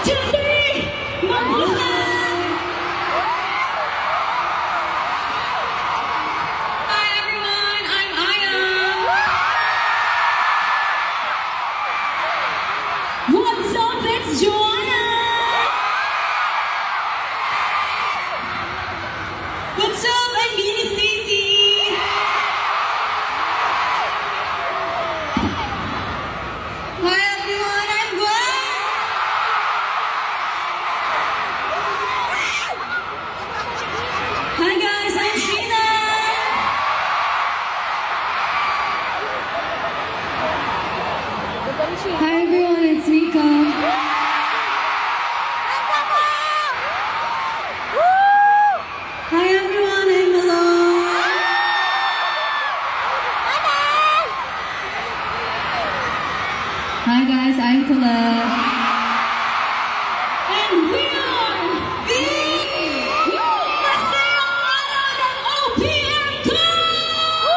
two, three! Mabuhay! Hi everyone, I'm Aya. What's up? It's Joanna. What's up? I'm Lini Stacy. Hi everyone, I'm Gwen. Hi guys, I'm Sheena. Hi everyone, it's Mika. Hi everyone, I'm Malone. Hi guys, I'm Colette. And we are the Masayang Araw ng OPM Gold!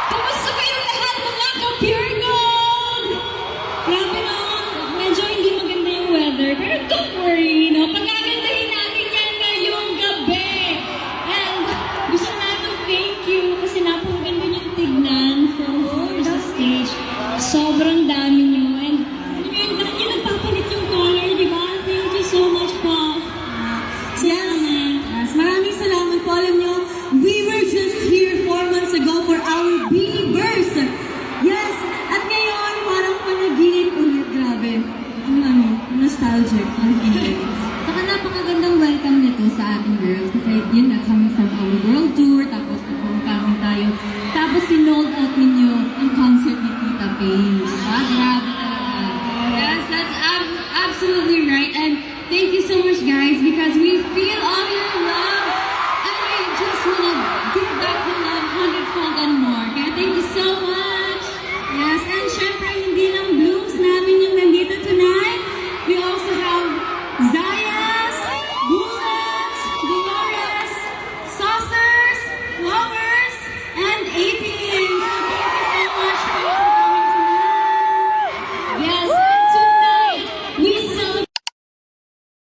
Kamusta kayong lahat mga ka-Pure Gold? Grabe no, medyo hindi maganda yung weather. Pero don't worry, no? Pagagandahin natin yan ngayong gabi. And gusto natin thank you kasi napakaganda niyong tignan from the stage. Sobrang dami niyo. And yung nagpapalit yung color, di ba? Thank you so much po. Yes, maraming salamat po. Alam nyo, we were just here 4 months ago for our Believers. Yes, at ngayon, parang panaginip ulit. Grabe. Ang nostalgic. Ang feeling. Saka napakagandang welcome nito sa ating girls. Kasi yun na, coming from our world tour, tapos nag-homecoming tayo. Tapos sinold out ninyo ang concert ni Tita Pay. Diba? Grabe talaga. Yes, that's absolutely right. And thank you so much, guys, because we feel honored